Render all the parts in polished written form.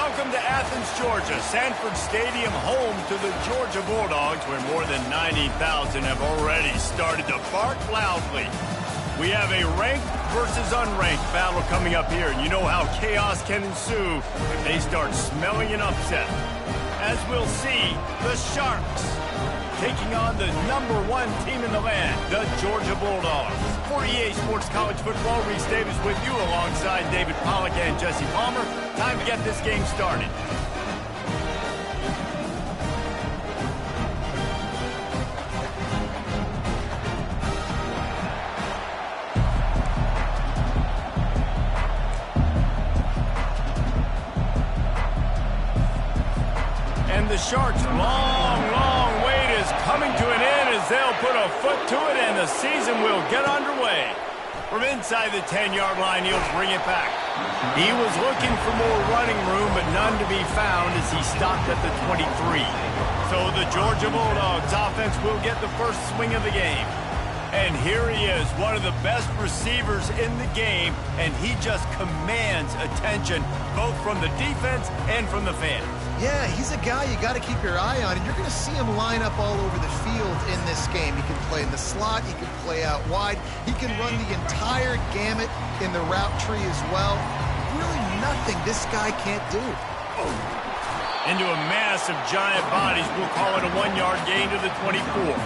Welcome to Athens, Georgia, Sanford Stadium, home to the Georgia Bulldogs, where more than 90,000 have already started to bark loudly. We have a ranked versus unranked battle coming up here, and you know how chaos can ensue if they start smelling an upset. As we'll see, the Sharks taking on the #1 team in the land, the Georgia Bulldogs. For EA Sports College Football, Reese Davis with you alongside David Pollack and Jesse Palmer. Time to get this game started. And the Sharks' long wait is coming to an end as they'll put a foot to it and the season will get underway. From inside the 10-yard line, he'll bring it back. He was looking for more running room, but none to be found as he stopped at the 23. So the Georgia Bulldogs offense will get the first swing of the game. And here he is, one of the best receivers in the game, and he just commands attention, both from the defense and from the fans. Yeah, he's a guy you got to keep your eye on, and you're going to see him line up all over the field in this game. He can play in the slot, he can play out wide, he can run the entire gamut in the route tree as well. Really nothing this guy can't do. Into a mass of giant bodies, we'll call it a 1-yard gain to the 24.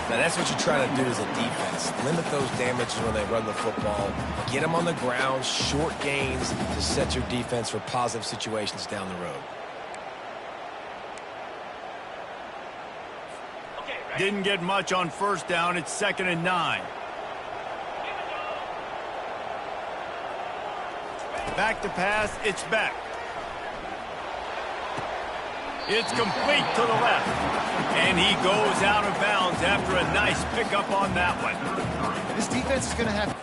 Now, that's what you try to do as a defense. Limit those damages when they run the football. Get them on the ground, short gains to set your defense for positive situations down the road. Didn't get much on first down. It's 2nd and 9. Back to pass. It's back. It's complete to the left. And he goes out of bounds after a nice pickup on that one. This defense is going to have...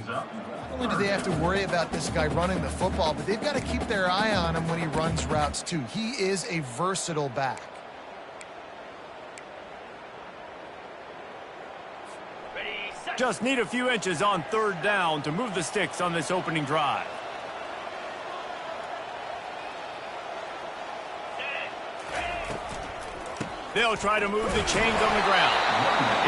Not only do they have to worry about this guy running the football, but they've got to keep their eye on him when he runs routes too. He is a versatile back. Just need a few inches on 3rd down to move the sticks on this opening drive. They'll try to move the chains on the ground.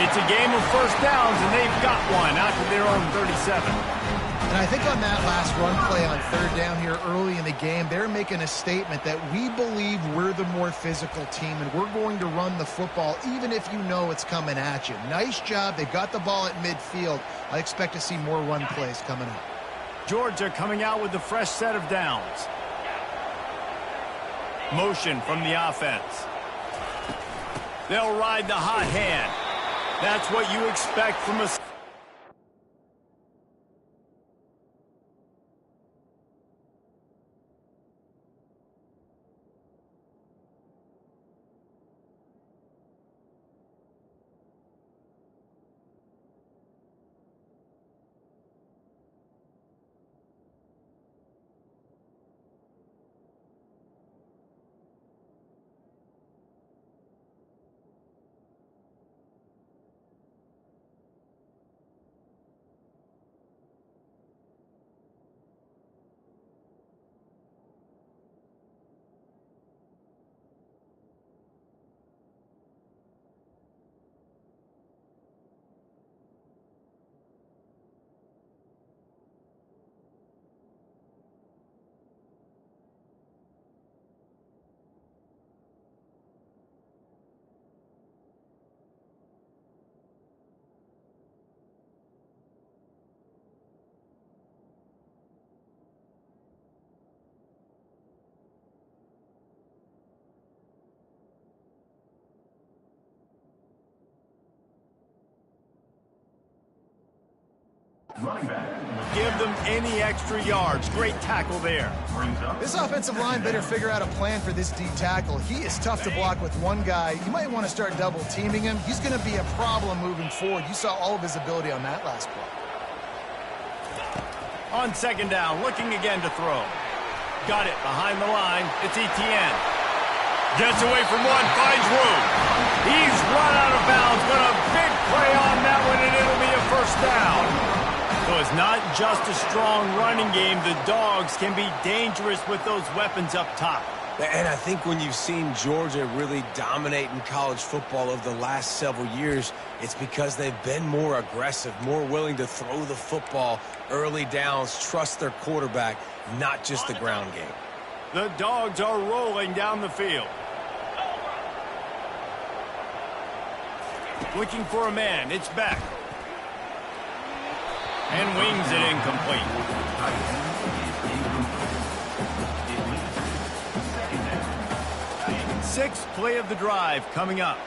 It's a game of first downs, and they've got one out to their own 37. And I think on that last run play on third down here early in the game, they're making a statement that we believe we're the more physical team, and we're going to run the football even if you know it's coming at you. Nice job. They've got the ball at midfield. I expect to see more run plays coming up. Georgia coming out with a fresh set of downs. Motion from the offense. They'll ride the hot hand. That's what you expect from a... Running back. Give them any extra yards. Great tackle there. This offensive line better figure out a plan for this D tackle. He is tough to block with one guy. You might want to start double teaming him. He's going to be a problem moving forward. You saw all of his ability on that last play. On second down, looking again to throw. Got it behind the line. It's Etienne. Gets away from one, finds room. He's run out of bounds, but a big play on that one, and it'll be a first down. So it's not just a strong running game. The Dogs can be dangerous with those weapons up top. And I think when you've seen Georgia really dominate in college football over the last several years, it's because they've been more aggressive, more willing to throw the football early downs, trust their quarterback, not just the ground game. The Dogs are rolling down the field. Looking for a man. It's back. And wings it incomplete. Sixth play of the drive coming up.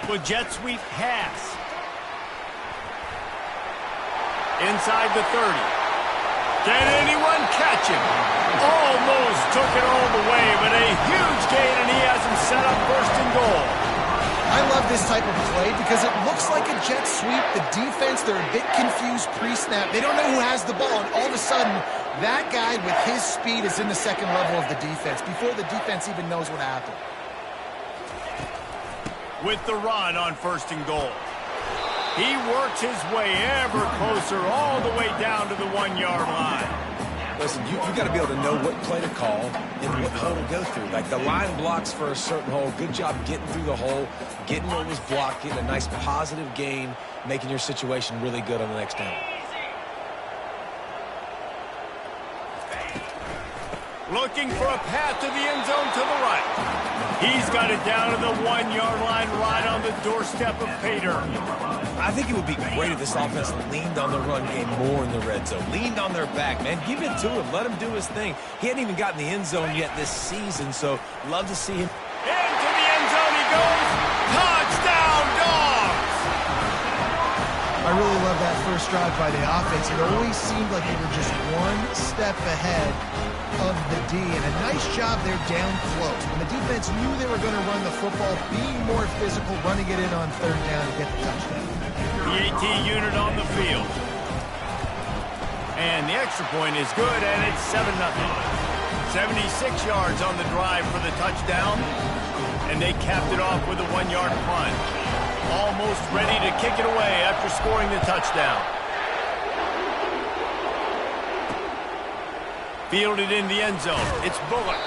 With jet sweep pass. Inside the 30. Can anyone catch him? Almost took it all the way, but a huge gain, and he has him set up first and goal. I love this type of play because it looks like a jet sweep. The defense, they're a bit confused pre-snap. They don't know who has the ball, and all of a sudden, that guy with his speed is in the second level of the defense before the defense even knows what happened. With the run on first and goal. He works his way ever closer all the way down to the 1 yard line. Listen, you got to be able to know what play to call and what hole to go through. Like the line blocks for a certain hole. Good job getting through the hole, getting what was blocked, getting a nice positive gain, making your situation really good on the next down. Looking for a path to the end zone to the right. He's got it down to the 1 yard line right on the doorstep of Pater. I think it would be great if this offense leaned on the run game more in the red zone. Leaned on their back, man. Give it to him. Let him do his thing. He hadn't even gotten the end zone yet this season, so love to see him. Into the end zone he goes. Touchdown, Dogs! I really love that first drive by the offense. It always seemed like they were just one step ahead of the D, and a nice job there down close. When the defense knew they were going to run the football, being more physical, running it in on third down to get the touchdown. The AT unit on the field. And the extra point is good, and it's 7-0. 76 yards on the drive for the touchdown, and they capped it off with a 1 yard punt. Almost ready to kick it away after scoring the touchdown. Fielded in the end zone. It's Bullock.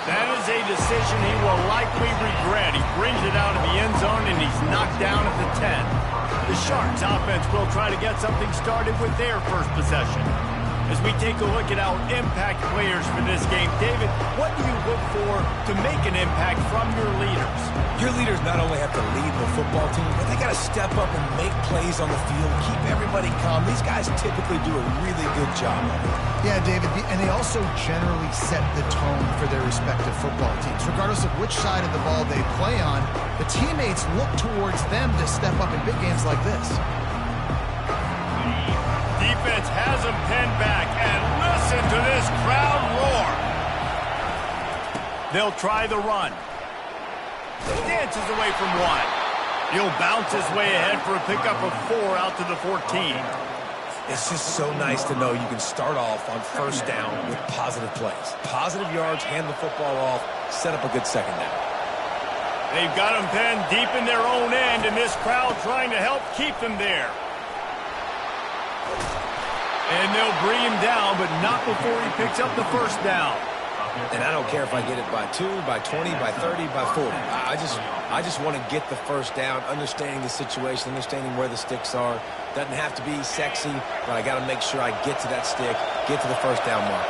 That is a decision he will likely regret. He brings it out of the end zone, and he's knocked down at the 10. The Sharks offense will try to get something started with their first possession. As we take a look at our impact players for this game, David, what do you look for to make an impact from your leaders? Your leaders not only have to lead the football team, but they got to step up and make plays on the field, keep everybody calm. These guys typically do a really good job of it. Yeah, David, and they also generally set the tone for their respective football teams. Regardless of which side of the ball they play on, the teammates look towards them to step up in big games like this. Defense has him pinned back, and listen to this crowd roar. They'll try the run. Dances away from one. He'll bounce his way ahead for a pickup of 4 out to the 14. It's just so nice to know you can start off on first down with positive plays. Positive yards, hand the football off, set up a good second down. They've got him pinned deep in their own end, and this crowd trying to help keep them there. And they'll bring him down, but not before he picks up the first down. And I don't care if I get it by 2, by 20, by 30, by 40. I just want to get the first down, understanding the situation, understanding where the sticks are. Doesn't have to be sexy, but I got to make sure I get to that stick, get to the first down mark.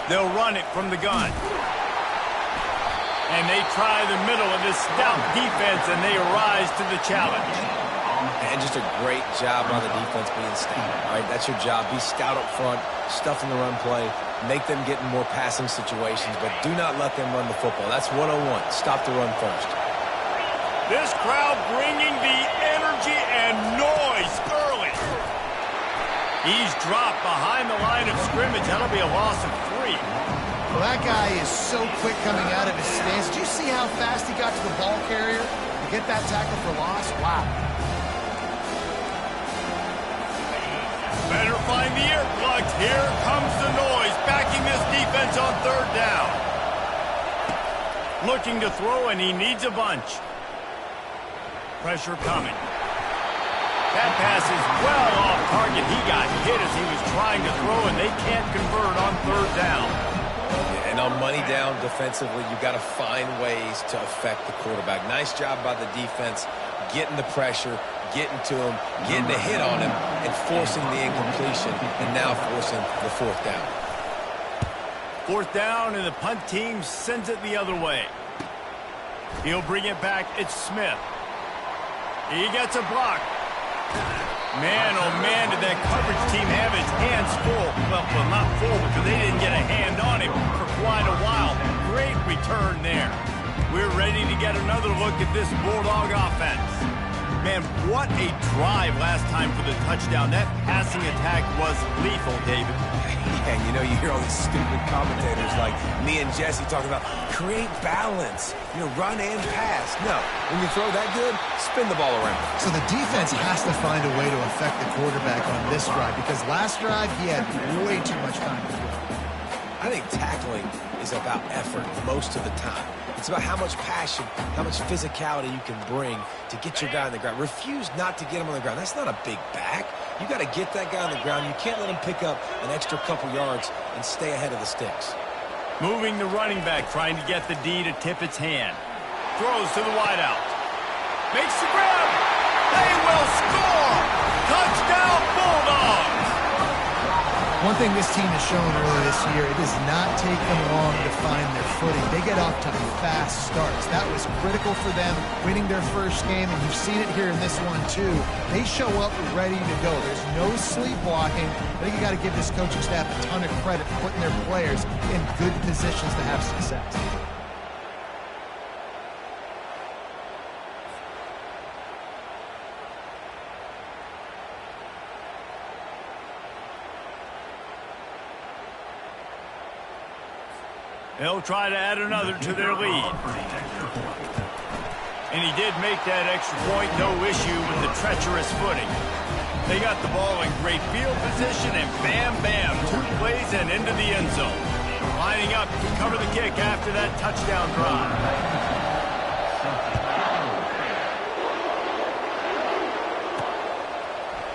They'll run it from the gun. And they try the middle of this stout defense, and they rise to the challenge. And just a great job by the defense being stout. All right, that's your job. Be stout up front, stuff in the run play, make them get in more passing situations, but do not let them run the football. That's 101. Stop the run first. This crowd bringing the energy and noise early. He's dropped behind the line of scrimmage. That'll be a loss of 3. Well, that guy is so quick coming out of his stance. Did you see how fast he got to the ball carrier to get that tackle for loss? Wow. Better find the earplugs. Here comes the noise, backing this defense on third down. Looking to throw, and he needs a bunch. Pressure coming. That pass is well off target. He got hit as he was trying to throw, and they can't convert on third down. And on money down defensively, you got to find ways to affect the quarterback. Nice job by the defense, getting the pressure, getting to him, getting a hit on him, and forcing the incompletion, and now forcing the fourth down. Fourth down, and the punt team sends it the other way. He'll bring it back. It's Smith. He gets a block. Man, oh man, did that coverage team have its hands full. Well, not full because they didn't get a hand on him for quite a while. Great return there. We're ready to get another look at this Bulldog offense. Man, what a drive last time for the touchdown. That passing attack was lethal, David. Yeah, and you know, you hear all these stupid commentators like me and Jesse talking about create balance, you know, run and pass. No, when you throw that good, spin the ball around. So the defense has to find a way to affect the quarterback on this drive because last drive he had way too much time to throw. I think tackling is about effort most of the time. It's about how much passion, how much physicality you can bring to get your guy on the ground. Refuse not to get him on the ground. That's not a big back. You got to get that guy on the ground. You can't let him pick up an extra couple yards and stay ahead of the sticks. Moving the running back, trying to get the D to tip its hand. Throws to the wideout. Makes the grab. They will score. Touchdown Bulldogs. One thing this team has shown earlier this year, it does not take them long to find their footing. They get off to fast starts. That was critical for them winning their first game, and you've seen it here in this one too. They show up ready to go. There's no sleepwalking. I think you got to give this coaching staff a ton of credit for putting their players in good positions to have success. They'll try to add another to their lead. And he did make that extra point, no issue with the treacherous footing. They got the ball in great field position, and bam, bam, 2 plays and into the end zone. Lining up to cover the kick after that touchdown drive.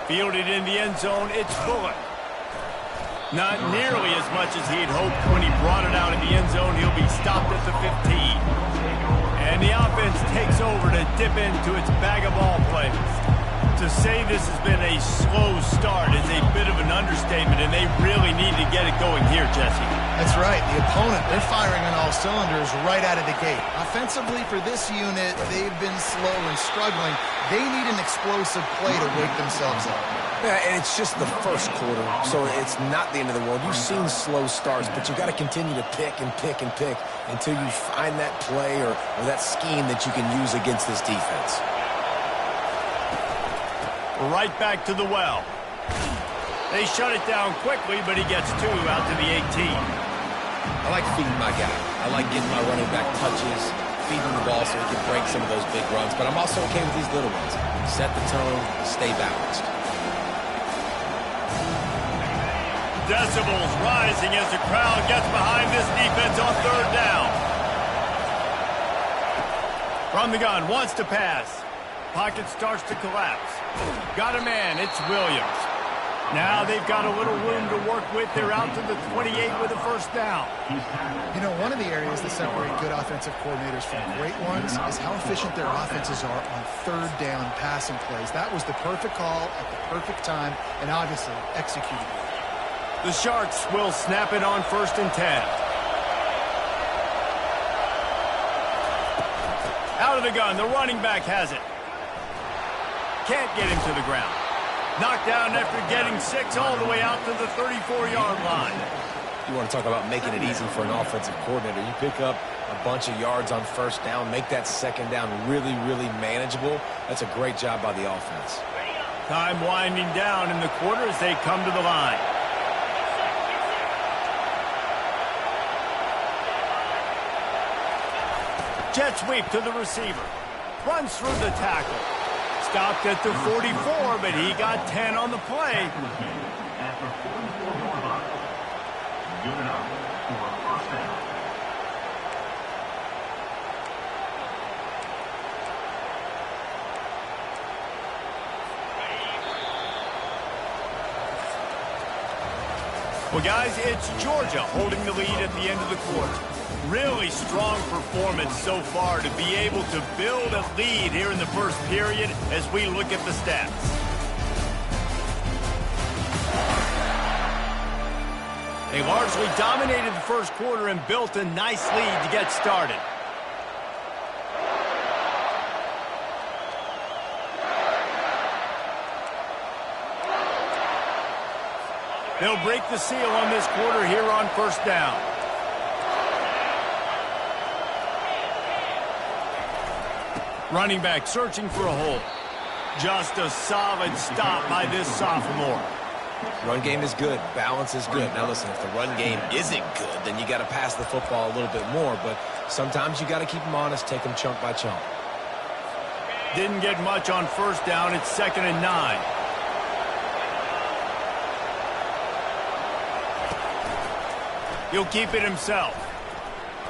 Fielded in the end zone, it's Bullock. Not nearly as much as he had hoped when he brought it out in the end zone. He'll be stopped at the 15. And the offense takes over to dip into its bag of ball plays. To say this has been a slow start is a bit of an understatement, and they really need to get it going here, Jesse. That's right. The opponent, they're firing on all cylinders right out of the gate. Offensively for this unit, they've been slow and struggling. They need an explosive play to wake themselves up. Yeah, and it's just the first quarter, so it's not the end of the world. You've seen slow starts, but you got to continue to pick and pick and pick until you find that play or that scheme that you can use against this defense. Right back to the well. They shut it down quickly, but he gets 2 out to the 18. I like feeding my guy. I like getting my running back touches, feeding the ball so he can break some of those big runs, but I'm also okay with these little ones. Set the tone, stay balanced. Decibels rising as the crowd gets behind this defense on 3rd down. From the gun, wants to pass. Pocket starts to collapse. Got a man, it's Williams. Now they've got a little room to work with. They're out to the 28 with a 1st down. You know, one of the areas that separate good offensive coordinators from great ones is how efficient their offenses are on 3rd down passing plays. That was the perfect call at the perfect time and obviously executed well. The Sharks will snap it on 1st and 10. Out of the gun, the running back has it. Can't get him to the ground. Knocked down after getting 6 all the way out to the 34-yard line. You want to talk about making it easy for an offensive coordinator. You pick up a bunch of yards on 1st down, make that 2nd down really, really manageable. That's a great job by the offense. Time winding down in the quarter as they come to the line. Jet sweep to the receiver. Runs through the tackle. Stopped at the 44, but he got 10 on the play. Well, guys, it's Georgia holding the lead at the end of the quarter. Really strong performance so far to be able to build a lead here in the 1st period as we look at the stats. They largely dominated the 1st quarter and built a nice lead to get started. They'll break the seal on this quarter here on 1st down. Running back searching for a hole. Just a solid stop by this sophomore. Run game is good. Balance is good. Now listen, if the run game isn't good, then you got to pass the football a little bit more. But sometimes you got to keep them honest, take them chunk by chunk. Didn't get much on 1st down. It's 2nd and 9. He'll keep it himself.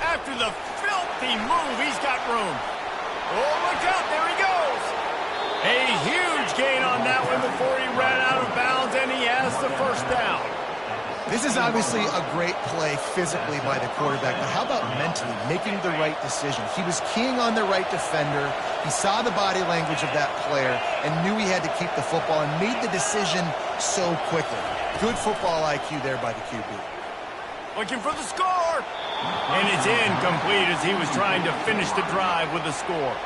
After the filthy move, he's got room. Oh, look out, there he goes. A huge gain on that one before he ran out of bounds, and he has the 1st down. This is obviously a great play physically by the quarterback, but how about mentally making the right decision? He was keying on the right defender. He saw the body language of that player and knew he had to keep the football and made the decision so quickly. Good football IQ there by the QB. Looking for the score. And it's incomplete as he was trying to finish the drive with a score.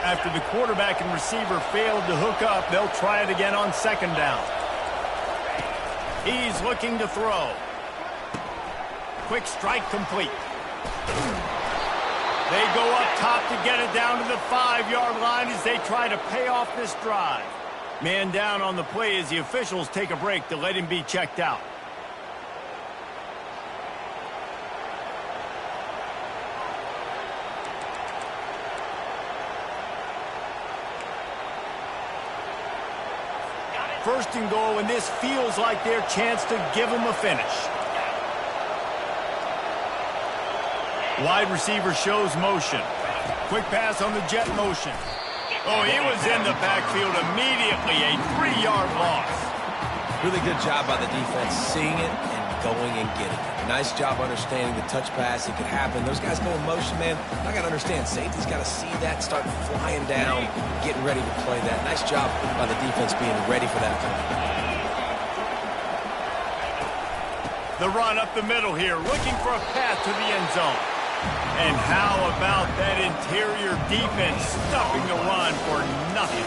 After the quarterback and receiver failed to hook up, they'll try it again on 2nd down. He's looking to throw. Quick strike complete. They go up top to get it down to the 5-yard line as they try to pay off this drive. Man down on the play as the officials take a break to let him be checked out. First and goal, and this feels like their chance to give them a finish. Wide receiver shows motion. Quick pass on the jet motion. Oh, he was in the backfield immediately. A 3-yard loss. Really good job by the defense seeing it and going and getting it. Nice job understanding the touch pass. It could happen. Those guys go in motion, man. I got to understand. Safety's got to see that, start flying down, getting ready to play that. Nice job by the defense being ready for that play. The run up the middle here, looking for a path to the end zone. And how about that interior defense stuffing the run for nothing?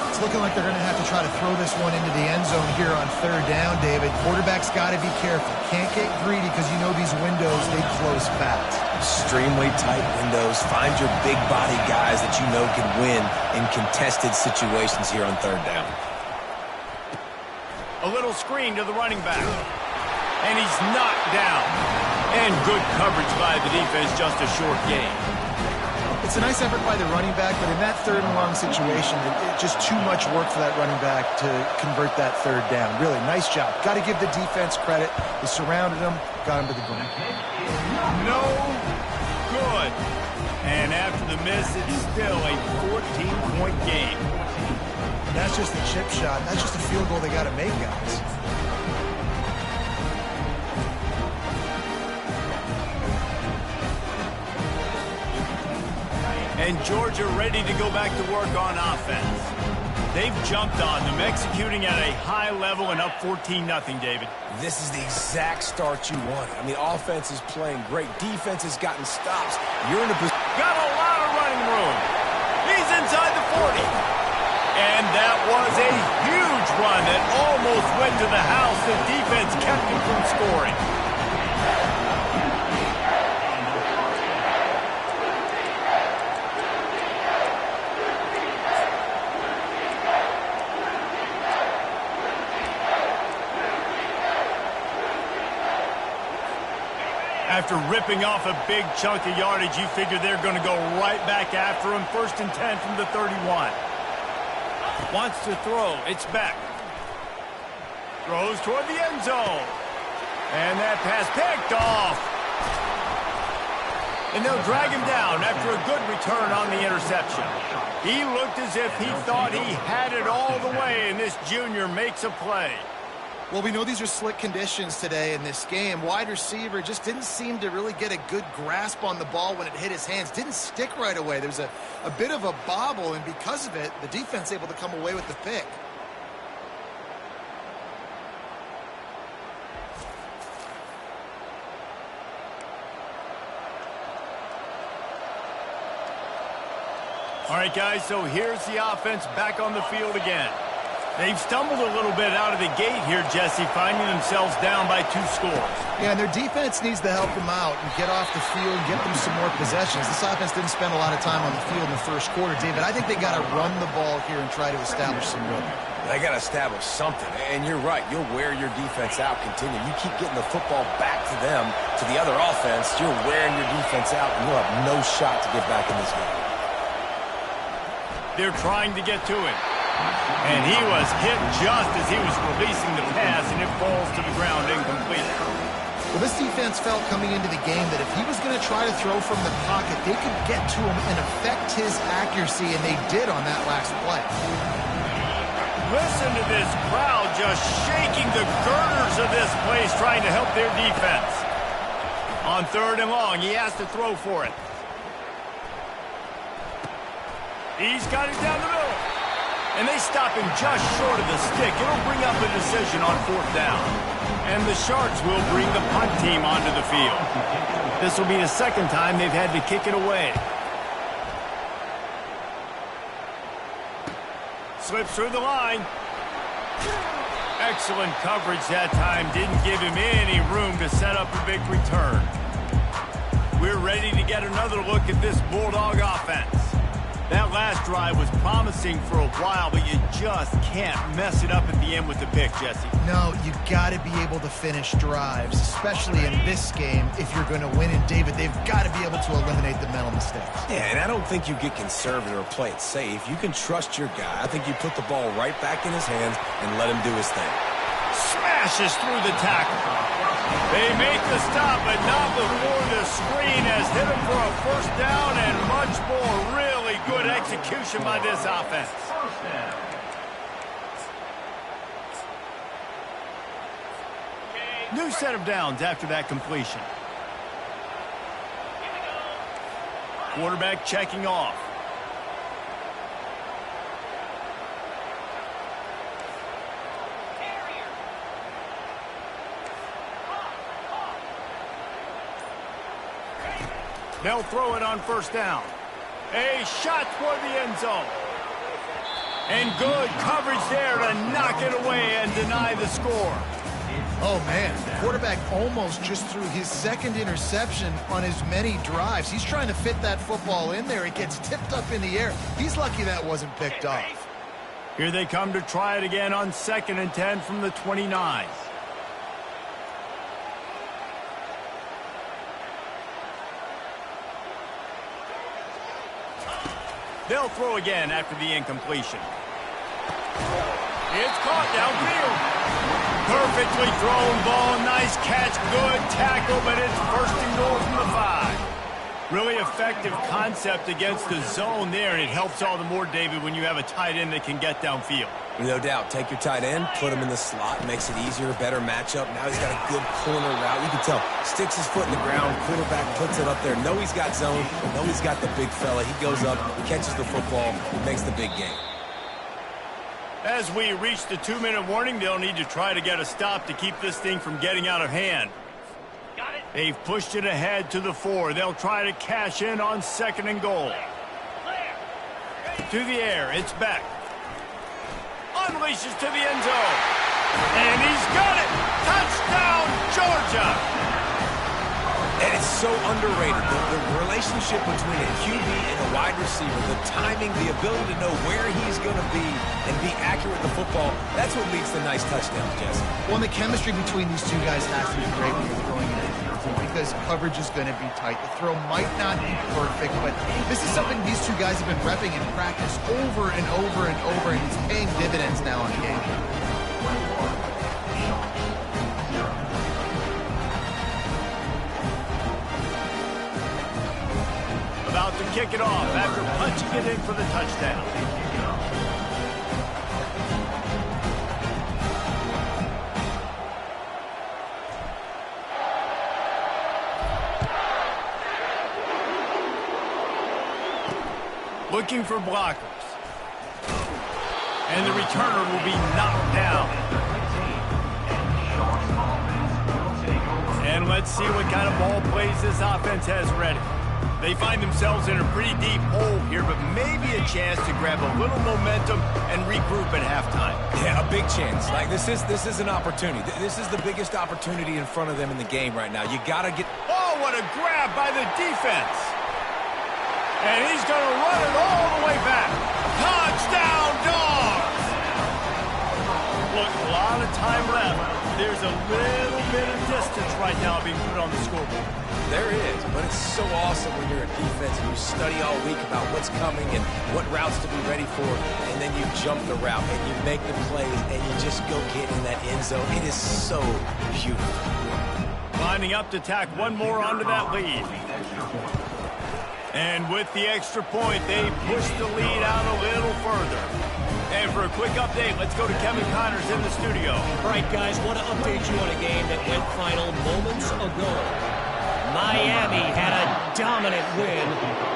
It's looking like they're going to have to try to throw this one into the end zone here on 3rd down, David. Quarterback's got to be careful. Can't get greedy because you know these windows, they close fast. Extremely tight windows. Find your big body guys that you know can win in contested situations here on 3rd down. A little screen to the running back. And he's knocked down. And good coverage by the defense, just a short gain. It's a nice effort by the running back, but in that 3rd and long situation, it's just too much work for that running back to convert that 3rd down. Really, nice job. Got to give the defense credit. They surrounded him, got him to the ground. No good. And after the miss, it's still a 14-point game. That's just a chip shot. That's just a field goal they got to make, guys. And Georgia ready to go back to work on offense. They've jumped on them, executing at a high level and up 14-0, David. This is the exact start you wanted. I mean, offense is playing great. Defense has gotten stops. You're in a position. Got a lot of running room. He's inside the 40. And that was a huge run that almost went to the house. The defense kept him from scoring. After ripping off a big chunk of yardage, you figure they're going to go right back after him. 1st and 10 from the 31. Wants to throw. It's back. Throws toward the end zone. And that pass picked off. And they'll drag him down after a good return on the interception. He looked as if he thought he had it all the way, and this junior makes a play. Well, we know these are slick conditions today in this game. Wide receiver just didn't seem to really get a good grasp on the ball when it hit his hands. Didn't stick right away. There was a bit of a bobble, and because of it, the defense able to come away with the pick. All right, guys, so here's the offense back on the field again. They've stumbled a little bit out of the gate here, Jesse, finding themselves down by 2 scores. Yeah, and their defense needs to help them out and get off the field and get them some more possessions. This offense didn't spend a lot of time on the field in the 1st quarter, David. I think they got to run the ball here and try to establish some rhythm. They got to establish something. And you're right. You'll wear your defense out, continue. You keep getting the football back to them, to the other offense, you're wearing your defense out, and you'll have no shot to get back in this game. They're trying to get to him. And he was hit just as he was releasing the pass, and it falls to the ground incomplete. Well, this defense felt coming into the game that if he was going to try to throw from the pocket, they could get to him and affect his accuracy, and they did on that last play. Listen to this crowd just shaking the girders of this place, trying to help their defense. On 3rd and long, he has to throw for it. He's got it down the middle. And they stop him just short of the stick. It'll bring up a decision on 4th down. And the Sharks will bring the punt team onto the field. This will be the 2nd time they've had to kick it away. Slips through the line. Excellent coverage that time. Didn't give him any room to set up a big return. We're ready to get another look at this Bulldog offense. That last drive was promising for a while, but you just can't mess it up at the end with the pick, Jesse. No, you got to be able to finish drives, especially in this game if you're going to win. And, David, they've got to be able to eliminate the mental mistakes. Yeah, and I don't think you get conservative or play it safe. You can trust your guy. I think you put the ball right back in his hands and let him do his thing. Smashes through the tackle. They make the stop, but not before the screen has hit him for a first down and much more. Really good execution by this offense. New set of downs after that completion. Quarterback checking off. They'll throw it on first down. A shot toward the end zone. And good coverage there to knock it away and deny the score. Oh, man, the quarterback almost just threw his second interception on as many drives. He's trying to fit that football in there. It gets tipped up in the air. He's lucky that wasn't picked off. Here they come to try it again on 2nd and 10 from the 29. They'll throw again after the incompletion. It's caught downfield. Perfectly thrown ball. Nice catch. Good tackle, but it's 1st and goal from the 5. Really effective concept against the zone there, and it helps all the more, David, when you have a tight end that can get downfield. No doubt. Take your tight end, put him in the slot, makes it easier, better matchup. Now he's got a good corner route. You can tell. Sticks his foot in the ground. Quarterback puts it up there. Know he's got zone. Know he's got the big fella. He goes up, catches the football, makes the big game. As we reach the 2-minute warning, they'll need to try to get a stop to keep this thing from getting out of hand. They've pushed it ahead to the 4. They'll try to cash in on 2nd and goal. To the air, it's Beck. Unleashes to the end zone. And he's got it! Touchdown, Georgia! And it's so underrated. The relationship between a QB and a wide receiver, the timing, the ability to know where he's going to be and be accurate with the football, that's what leads to nice touchdowns, Jesse. Well, and the chemistry between these two guys has to be great when you're throwing it because coverage is going to be tight. The throw might not be perfect, but this is something these two guys have been repping in practice over and over and over, and it's paying dividends now in the game. About to kick it off after punching it in for the touchdown. Looking for blockers. And the returner will be knocked down. And let's see what kind of ball plays this offense has ready. They find themselves in a pretty deep hole here, but maybe a chance to grab a little momentum and regroup at halftime. Yeah, a big chance. Like, this is an opportunity. This is the biggest opportunity in front of them in the game right now. You got to get... Oh, what a grab by the defense. And he's going to run it all the way back. Touchdown, Dogs! Look, a lot of time left. There's a little bit of distance right now being put on the scoreboard. There is, but it's so awesome when you're a defense and you study all week about what's coming and what routes to be ready for, and then you jump the route and you make the plays and you just go get in that end zone. It is so beautiful. Lining up to tack one more onto that lead. And with the extra point, they push the lead out a little further. And for a quick update, let's go to Kevin Connors in the studio. All right, guys, want to update you on a game that went final moments ago. Miami had a dominant win,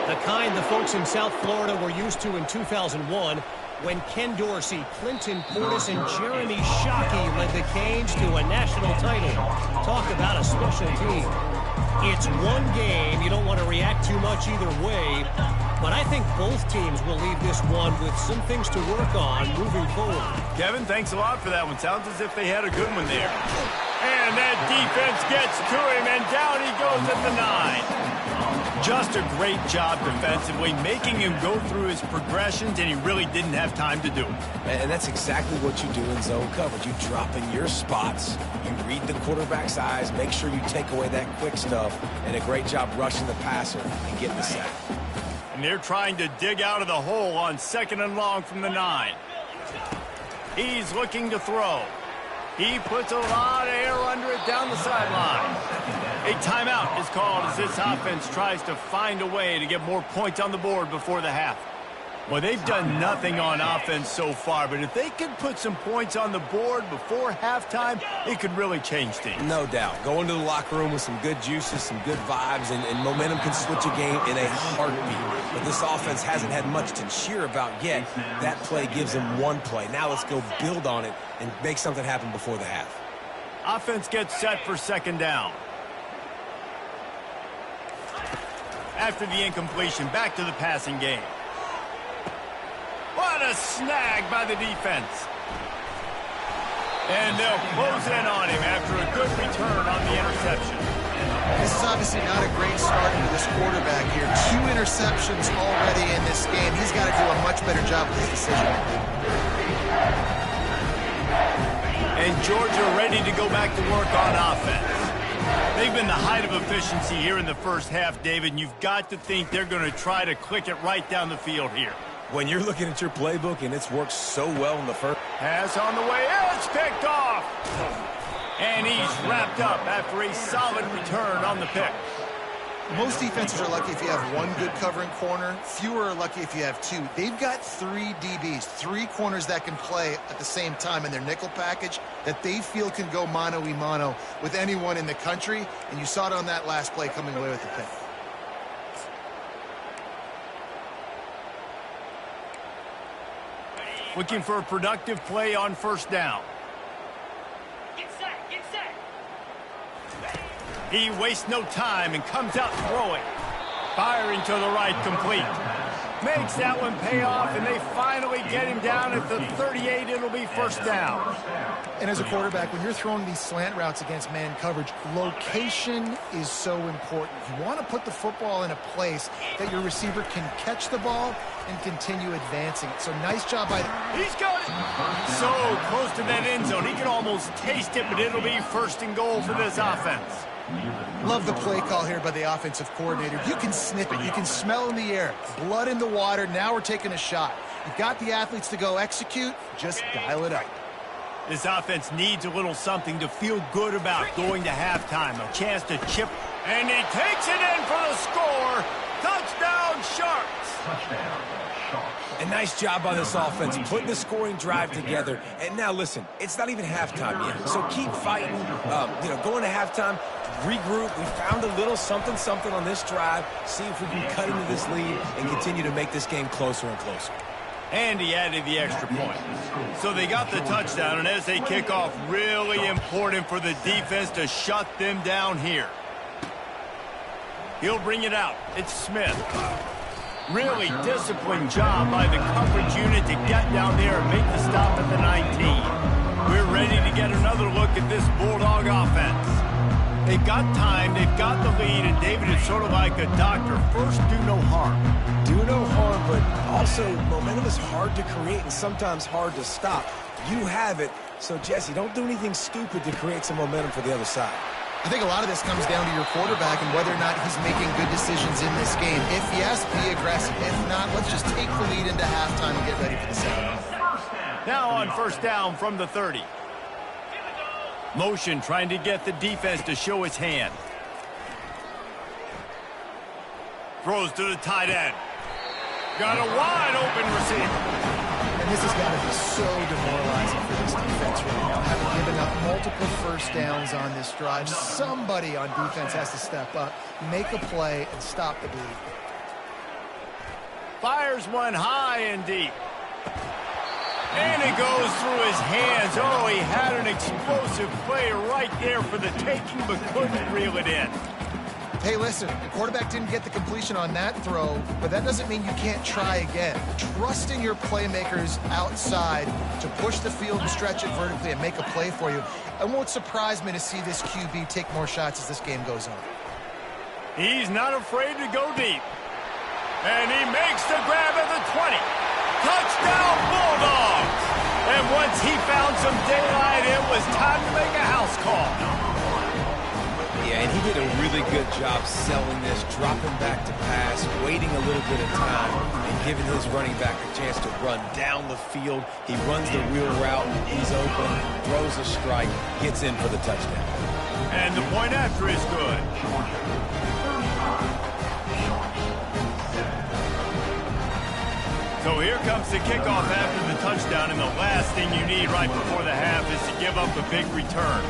the kind the folks in South Florida were used to in 2001 when Ken Dorsey, Clinton Portis, and Jeremy Shockey led the Canes to a national title. Talk about a special team. It's one game. You don't want to react too much either way, but I think both teams will leave this one with some things to work on moving forward. Kevin, thanks a lot for that one. Sounds as if they had a good one there. And that defense gets to him, and down he goes at the 9. Just a great job defensively, making him go through his progressions, and he really didn't have time to do it. And that's exactly what you do in zone coverage. You drop in your spots, you read the quarterback's eyes, make sure you take away that quick stuff, and a great job rushing the passer and getting the sack. And they're trying to dig out of the hole on 2nd and long from the 9. He's looking to throw. He puts a lot of air under it down the sideline. A timeout is called as this offense tries to find a way to get more points on the board before the half. Well, they've done nothing on offense so far, but if they can put some points on the board before halftime, it could really change things. No doubt. Go into the locker room with some good juices, some good vibes, and momentum can switch a game in a heartbeat. But this offense hasn't had much to cheer about yet. That play gives them one play. Now let's go build on it and make something happen before the half. Offense gets set for second down. After the incompletion, back to the passing game. What a snag by the defense. And they'll close in on him after a good return on the interception. This is obviously not a great start for this quarterback here. 2 interceptions already in this game. He's got to do a much better job with his decision. And Georgia ready to go back to work on offense. They've been the height of efficiency here in the first half, David, and you've got to think they're going to try to click it right down the field here. When you're looking at your playbook and it's worked so well in the first... Pass on the way, it's picked off! And he's wrapped up after a solid return on the pick. Most defenses are lucky if you have 1 good covering corner. Fewer are lucky if you have 2. They've got 3 DBs, 3 corners that can play at the same time in their nickel package that they feel can go mano-a-mano with anyone in the country. And you saw it on that last play coming away with the pick. Looking for a productive play on first down. Get set, get set. He wastes no time and comes out throwing. Firing to the right, complete. Makes that one pay off, and they finally get him down at the 38. It'll be first down. And as a quarterback, when you're throwing these slant routes against man coverage, location is so important. You want to put the football in a place that your receiver can catch the ball and continue advancing it. So nice job by... He's got it! So close to that end zone. He can almost taste it, but it'll be first and goal for this offense. Love the play call here by the offensive coordinator. You can sniff it. You can smell in the air. Blood in the water. Now we're taking a shot. You've got the athletes to go execute. Just dial it up. This offense needs a little something to feel good about going to halftime. A chance to chip. And he takes it in for the score. Touchdown, Sharks. Touchdown, Sharks. A nice job by this offense, putting the scoring drive together. And now listen, it's not even halftime yet, so keep fighting. Going to halftime, regroup. We found a little something on this drive. See if we can cut into this lead and continue to make this game closer and closer. And he added the extra point. So they got the touchdown, and as they kick off, really important for the defense to shut them down here. He'll bring it out. It's Smith. Really disciplined job by the coverage unit to get down there and make the stop at the 19. We're ready to get another look at this Bulldog offense. They've got time, they've got the lead, and David is sort of like a doctor. First, do no harm. Do no harm, but also momentum is hard to create and sometimes hard to stop. You have it, so Jesse, don't do anything stupid to create some momentum for the other side. I think a lot of this comes down to your quarterback and whether or not he's making good decisions in this game. If yes, be aggressive. If not, let's just take the lead into halftime and get ready for the second. Now on first down from the 30. Motion trying to get the defense to show its hand. Throws to the tight end. Got a wide open receiver. And this has got to be so demoralizing for this defense right now, having given up multiple first downs on this drive. Somebody on defense has to step up, make a play, and stop the bleed. Fires one high and deep. And it goes through his hands. Oh, he had an explosive play right there for the taking, but couldn't reel it in. Hey, listen, the quarterback didn't get the completion on that throw, but that doesn't mean you can't try again. Trusting your playmakers outside to push the field and stretch it vertically and make a play for you. It won't surprise me to see this QB take more shots as this game goes on. He's not afraid to go deep. And he makes the grab at the 20. Touchdown, Bulldogs! And once he found some daylight, it was time to make a house call. Yeah, and he did a really good job selling this, dropping back to pass, waiting a little bit of time, and giving his running back a chance to run down the field. He runs the wheel route, he's open, throws a strike, gets in for the touchdown. And the point after is good. So here comes the kickoff after the touchdown, and the last thing you need right before the half is to give up a big return.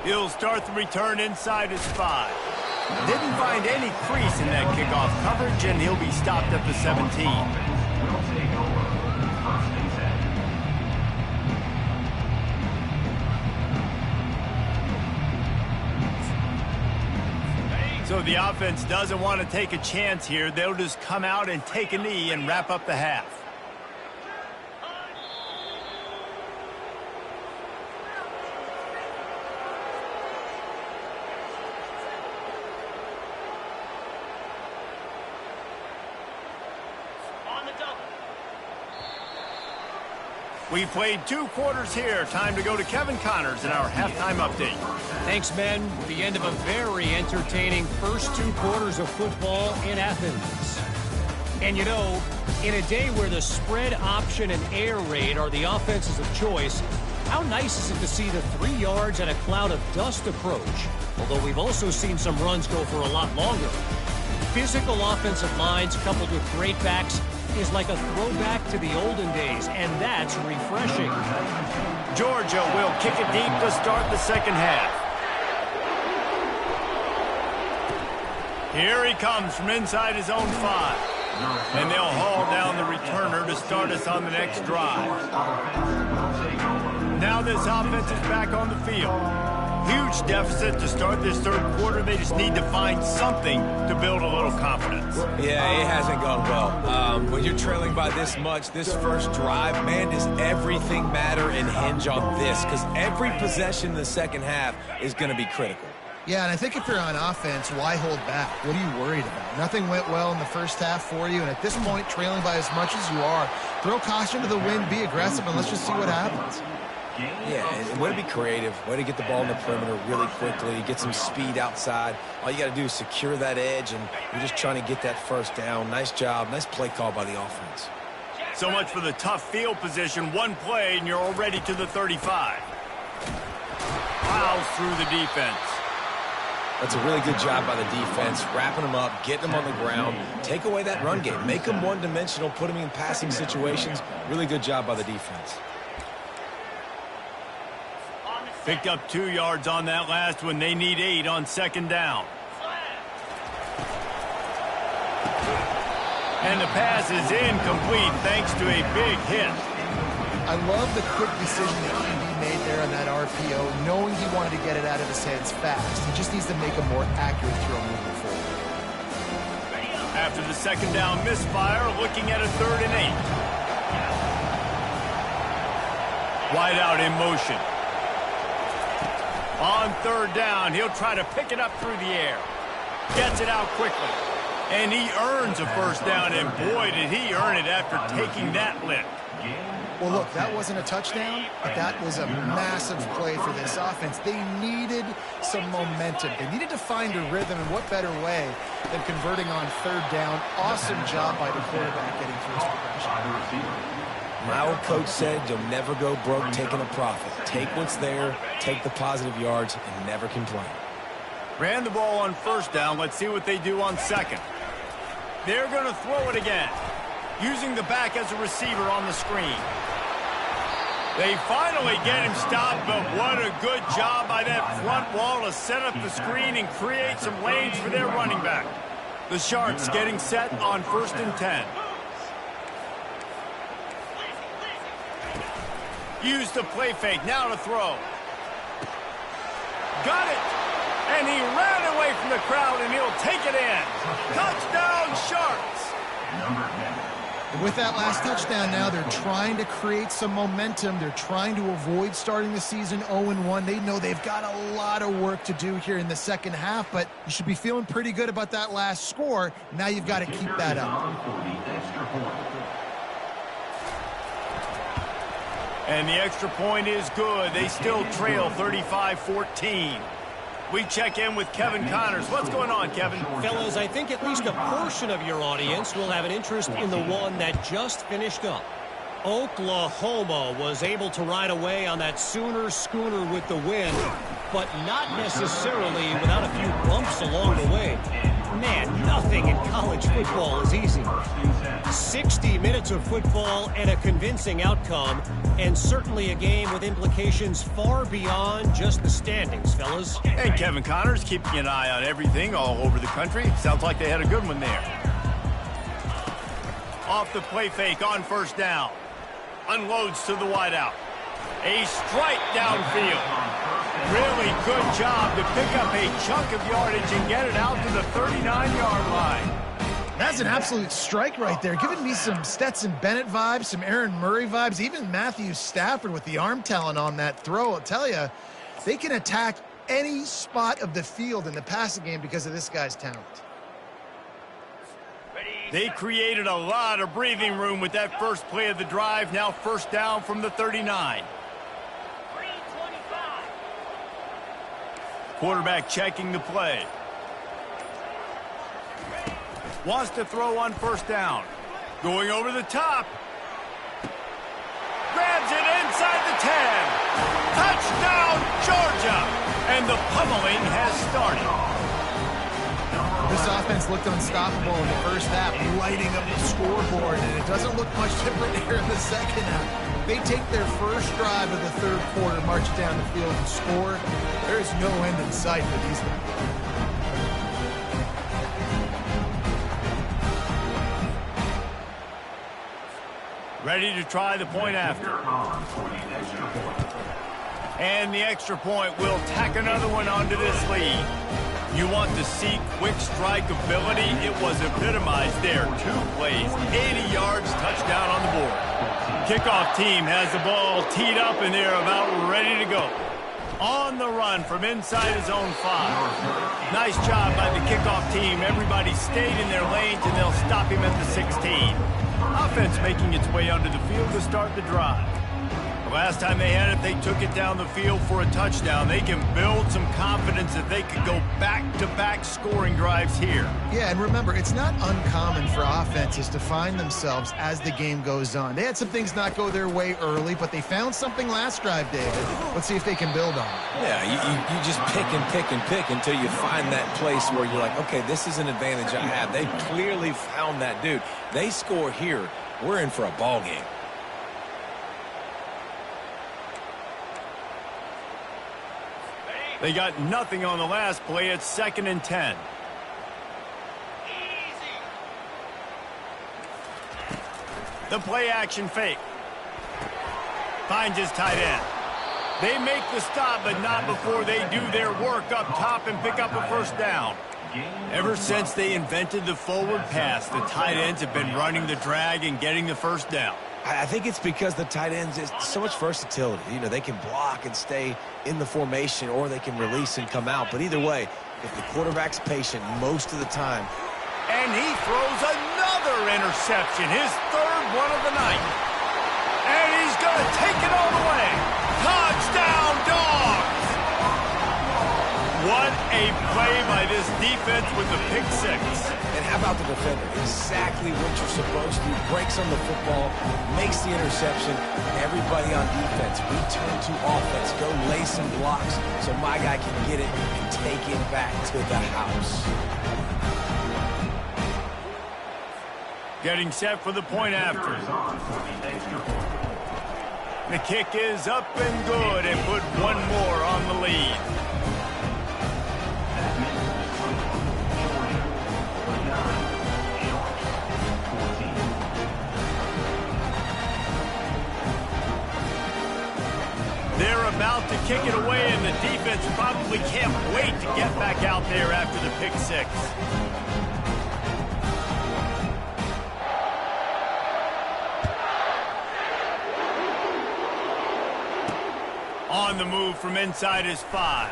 He'll start the return inside his 5. Didn't find any crease in that kickoff coverage, and he'll be stopped at the 17. So the offense doesn't want to take a chance here. They'll just come out and take a knee and wrap up the half. We played 2 quarters here. Time to go to Kevin Connors in our halftime update. Thanks, men. The end of a very entertaining first 2 quarters of football in Athens. And you know, in a day where the spread option and air raid are the offenses of choice, how nice is it to see the 3 yards and a cloud of dust approach? Although we've also seen some runs go for a lot longer. Physical offensive lines coupled with great backs is like a throwback to the olden days, and that's refreshing. Georgia will kick it deep to start the second half. Here he comes from inside his own 5. And they'll haul down the returner to start us on the next drive. Now this offense is back on the field. Huge deficit to start this 3rd quarter. They just need to find something to build a little confidence. Yeah, it hasn't gone well. When you're trailing by this much, this first drive, man, does everything matter and hinge on this? Because every possession in the second half is going to be critical. Yeah, and I think if you're on offense, why hold back? What are you worried about? Nothing went well in the first half for you, and at this point, trailing by as much as you are, throw caution to the wind, be aggressive, and let's just see what happens. Yeah, and way to be creative, way to get the ball in the perimeter really quickly, get some speed outside. All you got to do is secure that edge, and you're just trying to get that first down. Nice job, nice play call by the offense. So much for the tough field position. 1 play, and you're already to the 35. Plows through the defense. That's a really good job by the defense, wrapping them up, getting them on the ground, take away that run game, make them one-dimensional, put them in passing situations. Really good job by the defense. Picked up 2 yards on that last one. They need 8 on second down. And the pass is incomplete thanks to a big hit. I love the quick decision that QB made there on that RPO, knowing he wanted to get it out of his hands fast. He just needs to make a more accurate throw moving forward. After the second down misfire, looking at a 3rd and 8. Wide out in motion. On 3rd down, he'll try to pick it up through the air. Gets it out quickly. And he earns a first down, and boy, did he earn it after taking that lift. Well, look, that wasn't a touchdown, but that was a massive play for this offense. They needed some momentum. They needed to find a rhythm, and what better way than converting on 3rd down. Awesome job by the quarterback getting through his progression. My old coach said you'll never go broke taking a profit. Take what's there, take the positive yards, and never complain. Ran the ball on 1st down. Let's see what they do on 2nd. They're going to throw it again, using the back as a receiver on the screen. They finally get him stopped, but what a good job by that front wall to set up the screen and create some lanes for their running back. The Sharks getting set on 1st and 10. Used the play fake, now to throw. Got it! And he ran away from the crowd, and he'll take it in. Touchdown, Sharks! With that last touchdown now, they're trying to create some momentum. They're trying to avoid starting the season 0-1. They know they've got a lot of work to do here in the second half, but you should be feeling pretty good about that last score. Now you've got to keep that up. And the extra point is good. They still trail 35-14. We check in with Kevin Connors. What's going on, Kevin? Fellas, I think at least a portion of your audience will have an interest in the one that just finished up. Oklahoma was able to ride away on that Sooner schooner with the win, but not necessarily without a few bumps along the way. Man, nothing in college football is easy. 60 minutes of football and a convincing outcome, and certainly a game with implications far beyond just the standings, fellas. And Kevin Connors keeping an eye on everything all over the country. Sounds like they had a good one there. Off the play fake on first down. Unloads to the wideout. A strike downfield. Really good job to pick up a chunk of yardage and get it out to the 39-yard line. That's an absolute strike right there. Giving me some Stetson Bennett vibes, some Aaron Murray vibes, even Matthew Stafford with the arm talent on that throw. I'll tell you, they can attack any spot of the field in the passing game because of this guy's talent. They created a lot of breathing room with that first play of the drive. Now first down from the 39. Quarterback checking the play. Wants to throw on first down. Going over the top. Grabs it inside the 10. Touchdown, Georgia! And the pummeling has started. This offense looked unstoppable in the first half, lighting up the scoreboard, and it doesn't look much different here in the second half. They take their first drive of the third quarter, march down the field and score. There is no end in sight for these guys. Ready to try the point after. And the extra point will tack another one onto this lead. You want to see quick strike ability? It was epitomized there. 2 plays, 80 yards, touchdown on the board. Kickoff team has the ball teed up and they're about ready to go. On the run from inside his own 5. Nice job by the kickoff team. Everybody stayed in their lanes and they'll stop him at the 16. Offense making its way onto the field to start the drive. The last time they had it, they took it down the field for a touchdown. They can build some confidence that they could go back-to-back scoring drives here. Yeah, and remember, it's not uncommon for offenses to find themselves as the game goes on. They had some things not go their way early, but they found something last drive, David. Let's see if they can build on it. Yeah, you just pick and pick and pick until you find that place where you're like, okay, this is an advantage I have. They clearly found that dude. They score here, we're in for a ball game. They got nothing on the last play. It's 2nd and 10. The play action fake. Finds his tight end. They make the stop, but not before they do their work up top and pick up a first down. Ever since they invented the forward pass, the tight ends have been running the drag and getting the first down. I think it's because the tight ends is so much versatility. You know, they can block and stay in the formation, or they can release and come out. But either way, if the quarterback's patient most of the time. And he throws another interception, his 3rd one of the night. And he's going to take it all the way. Touchdown, Dogs! What a play by this defense with the pick 6. And how about the defender? Exactly what you're supposed to. Breaks on the football, makes the interception. Everybody on defense, return to offense. Go lay some blocks so my guy can get it and take it back to the house. Getting set for the point after. The kick is up and good and put one more on the lead. They're about to kick it away, and the defense probably can't wait to get back out there after the pick 6. On the move from inside his 5.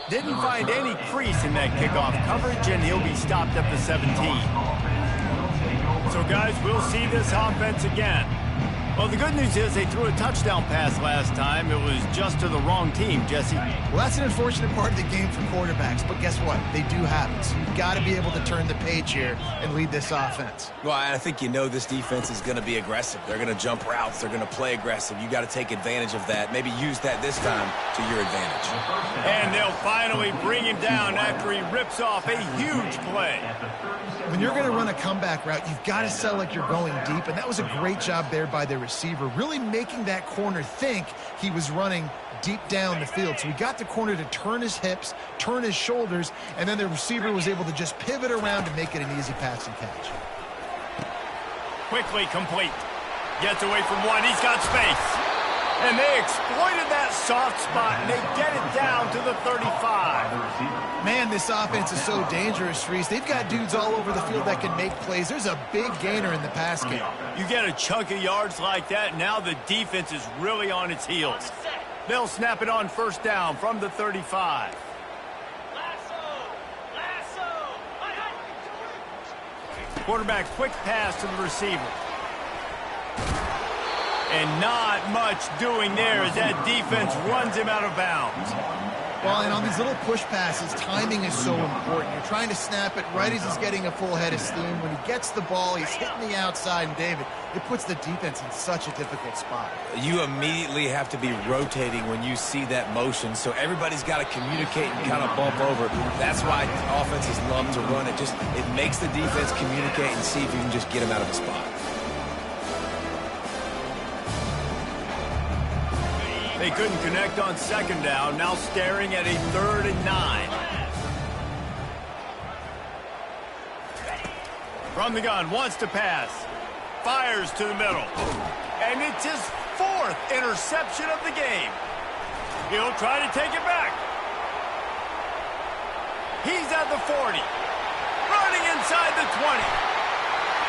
Didn't find any crease in that kickoff coverage, and he'll be stopped at the 17. So, guys, we'll see this offense again. Well, the good news is they threw a touchdown pass last time. It was just to the wrong team, Jesse. Well, that's an unfortunate part of the game for quarterbacks, but guess what? They do have it, so you've got to be able to turn the page here and lead this offense. Well, I think you know this defense is going to be aggressive. They're going to jump routes. They're going to play aggressive. You got to take advantage of that. Maybe use that this time to your advantage. And they'll finally bring him down after he rips off a huge play. When you're going to run a comeback route, you've got to sell like you're going deep, and that was a great job there by the receiver, really making that corner think he was running deep down the field. So we got the corner to turn his hips, turn his shoulders, and then the receiver was able to just pivot around to make it an easy pass and catch. Quickly complete. Gets away from one. He's got space. And they exploited that soft spot, and they get it down to the 35. Man, this offense is so dangerous, Reese. They've got dudes all over the field that can make plays. There's a big gainer in the pass game. You get a chunk of yards like that, now the defense is really on its heels. They'll snap it on first down from the 35. Quarterback quick pass to the receiver. And not much doing there as that defense runs him out of bounds. Well, and on these little push passes, timing is so important. You're trying to snap it right as he's getting a full head of steam. When he gets the ball, he's hitting the outside, and David, it puts the defense in such a difficult spot. You immediately have to be rotating when you see that motion, so everybody's got to communicate and kind of bump over. That's why offenses love to run it. It makes the defense communicate and see if you can just get him out of a spot. They couldn't connect on second down, now staring at a 3rd and 9. From the gun, wants to pass. Fires to the middle. And it's his 4th interception of the game. He'll try to take it back. He's at the 40. Running inside the 20.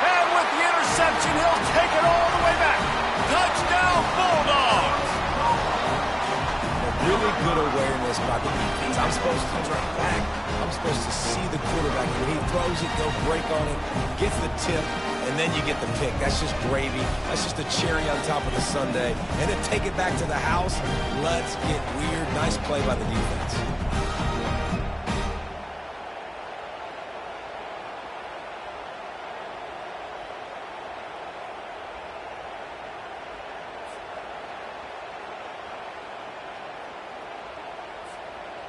And with the interception, he'll take it all the way back. Touchdown, Bulldogs! Really good awareness by the defense. I'm supposed to drop back. I'm supposed to see the quarterback. When he throws it, they'll break on it, gets the tip, and then you get the pick. That's just gravy. That's just a cherry on top of the sundae. And then take it back to the house. Let's get weird. Nice play by the defense.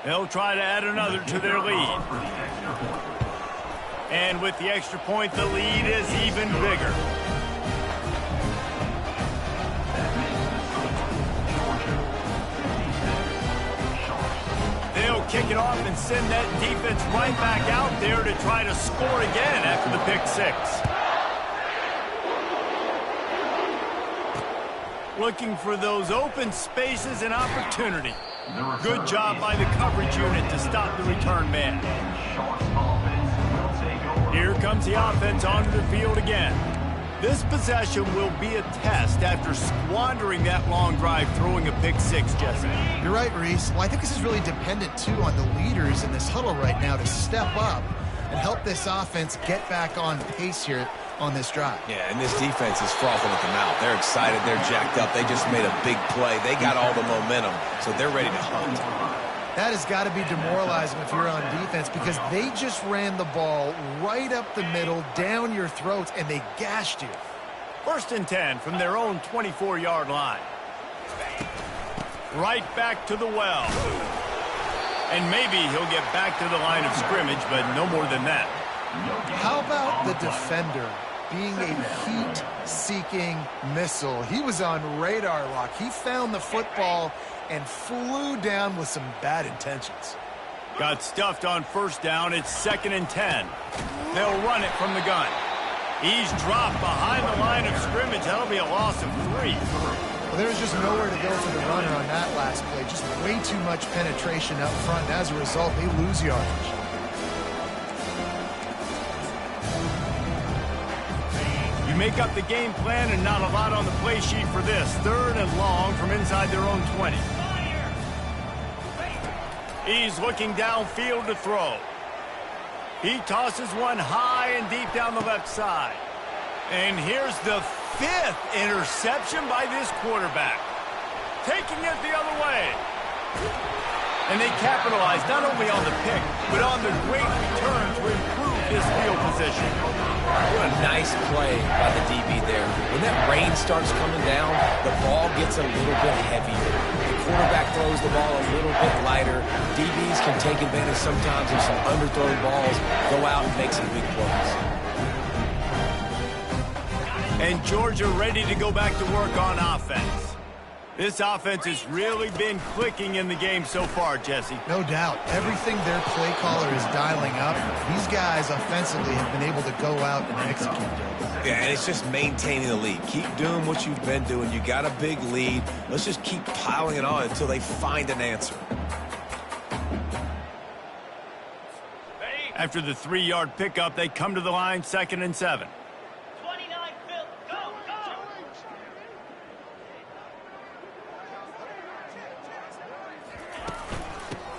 They'll try to add another to their lead. And with the extra point, the lead is even bigger. They'll kick it off and send that defense right back out there to try to score again after the pick 6. Looking for those open spaces and opportunity. Good job by the coverage unit to stop the return man. Here comes the offense onto the field again. This possession will be a test after squandering that long drive throwing a pick 6, Jesse. You're right, Reese. Well, I think this is really dependent, too, on the leaders in this huddle right now to step up and help this offense get back on pace here on this drive. Yeah, and this defense is frothing at the mouth. They're excited. They're jacked up. They just made a big play. They got all the momentum, so they're ready to hunt. That has got to be demoralizing if you're on defense because they just ran the ball right up the middle, down your throats, and they gashed you. 1st and 10 from their own 24-yard line. Right back to the well. And maybe he'll get back to the line of scrimmage, but no more than that. How about the defender being a heat-seeking missile? He was on radar lock. He found the football and flew down with some bad intentions. Got stuffed on first down. It's 2nd and 10. They'll run it from the gun. He's dropped behind the line of scrimmage. That'll be a loss of 3. Well, there's just nowhere to go for the runner on that last play. Just way too much penetration up front. And as a result, they lose yardage. You make up the game plan and not a lot on the play sheet for this. 3rd and long from inside their own 20. He's looking downfield to throw. He tosses one high and deep down the left side. And here's the fifth interception by this quarterback. Taking it the other way. And they capitalized not only on the pick, but on the great return to improve this field position. What a nice play by the DB there. When that rain starts coming down, the ball gets a little bit heavier. The quarterback throws the ball a little bit lighter. DBs can take advantage sometimes of some underthrown balls, go out and make some big plays. And Georgia ready to go back to work on offense. This offense has really been clicking in the game so far, Jesse. No doubt. Everything their play caller is dialing up, these guys offensively have been able to go out and execute. Yeah, and it's just maintaining the lead. Keep doing what you've been doing. You got a big lead. Let's just keep piling it on until they find an answer. After the 3-yard pickup, they come to the line, 2nd and 7.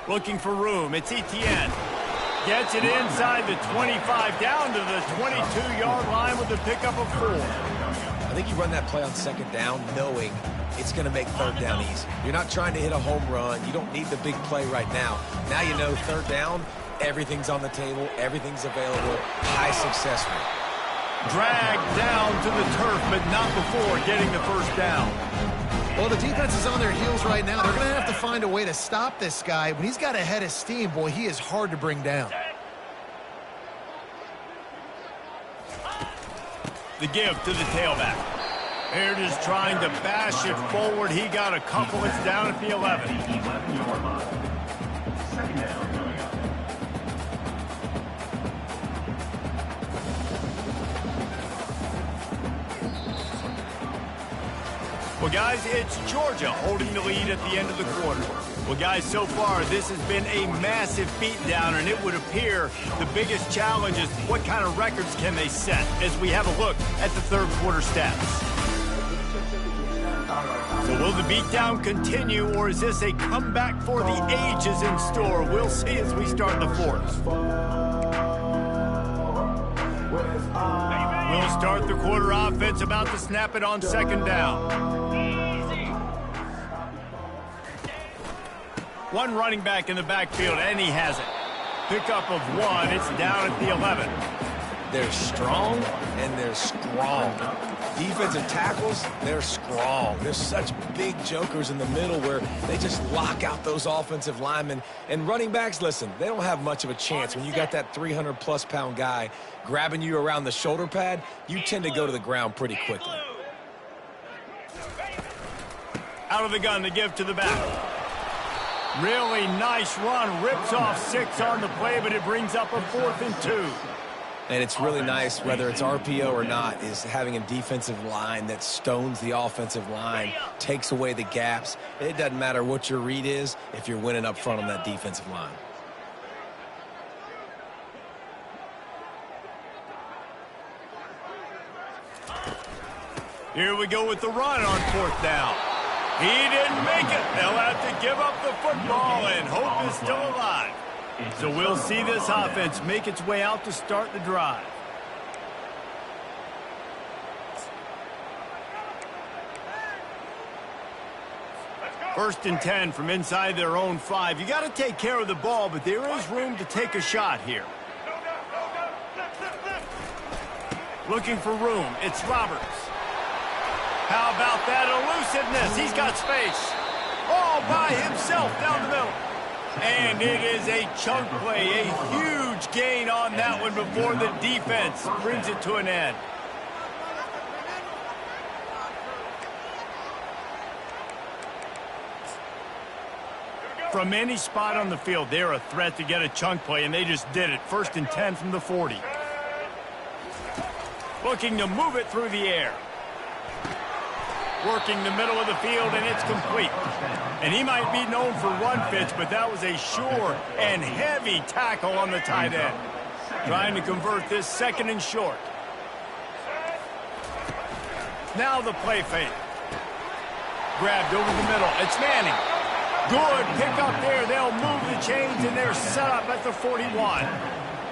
Looking for room. It's Etienne. Gets it inside the 25, down to the 22-yard line with the pickup of 4. I think you run that play on 2nd down knowing it's going to make 3rd down easy. You're not trying to hit a home run. You don't need the big play right now. Now you know 3rd down, everything's on the table, everything's available, high success rate. Dragged down to the turf, but not before getting the 1st down. Well, the defense is on their heels right now. They're going to have to find a way to stop this guy. When he's got a head of steam, boy, he is hard to bring down. The give to the tailback. Baird is trying to bash it forward. He got a couple. It's down at the 11. 11-yard line. 2nd down. Well, guys, it's Georgia holding the lead at the end of the quarter. Well, guys, so far, this has been a massive beatdown, and it would appear the biggest challenge is what kind of records can they set as we have a look at the 3rd quarter stats. So will the beatdown continue, or is this a comeback for the ages in store? We'll see as we start the 4th. We'll start the quarter offense, about to snap it on 2nd down. One running back in the backfield, and he has it. Pickup of 1. It's down at the 11. They're strong, and they're strong. Defensive tackles, they're strong. There's such big jokers in the middle where they just lock out those offensive linemen. And running backs, listen, they don't have much of a chance. When you got that 300-plus pound guy grabbing you around the shoulder pad, you tend to go to the ground pretty quickly. Out of the gun, the give to the back. Really nice run. Rips off 6 on the play, but it brings up a 4th and 2. And it's really nice, whether it's RPO or not, is having a defensive line that stones the offensive line, takes away the gaps. It doesn't matter what your read is if you're winning up front on that defensive line. Here we go with the run on 4th down. He didn't make it. They'll have to give up the football, and hope is still alive. So we'll see this offense make its way out to start the drive. First and 10 from inside their own 5. You got to take care of the ball, but there is room to take a shot here. Looking for room. It's Roberts. How about that elusiveness? He's got space. All by himself down the middle. And it is a chunk play, a huge gain on that one before the defense brings it to an end. From any spot on the field, they're a threat to get a chunk play, and they just did it. First and 10 from the 40. Looking to move it through the air. Working the middle of the field, and it's complete. And he might be known for run fits, but that was a sure and heavy tackle on the tight end. Trying to convert this 2nd and short. Now the play fake. Grabbed over the middle. It's Manning. Good pick up there. They'll move the chains, and they're set up at the 41.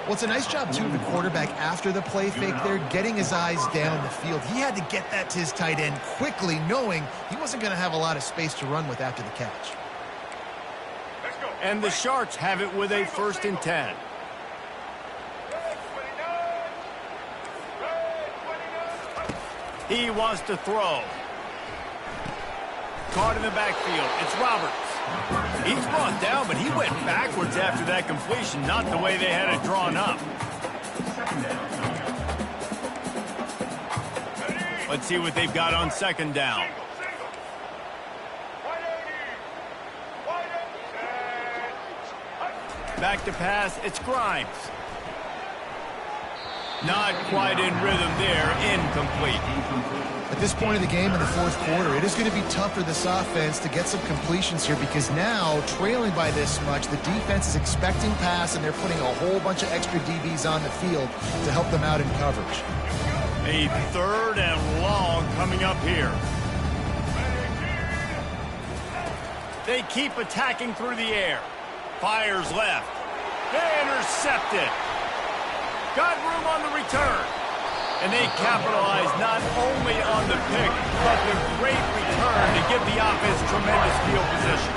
Well, it's a nice job, too, of the quarterback after the play fake there, getting his eyes down the field. He had to get that to his tight end quickly, knowing he wasn't going to have a lot of space to run with after the catch. And the Sharks have it with a 1st and 10. He wants to throw. Caught in the backfield. It's Roberts. He's brought down, but he went backwards after that completion, not the way they had it drawn up. Let's see what they've got on 2nd down. Back to pass. It's Grimes. Not quite in rhythm there. Incomplete. At this point of the game in the 4th quarter, it is going to be tough for this offense to get some completions here because now, trailing by this much, the defense is expecting pass, and they're putting a whole bunch of extra DBs on the field to help them out in coverage. A 3rd and long coming up here. They keep attacking through the air. Fires left. Intercepted. Got room on the return. And they capitalize not only on the pick, but the great return to give the offense tremendous field position.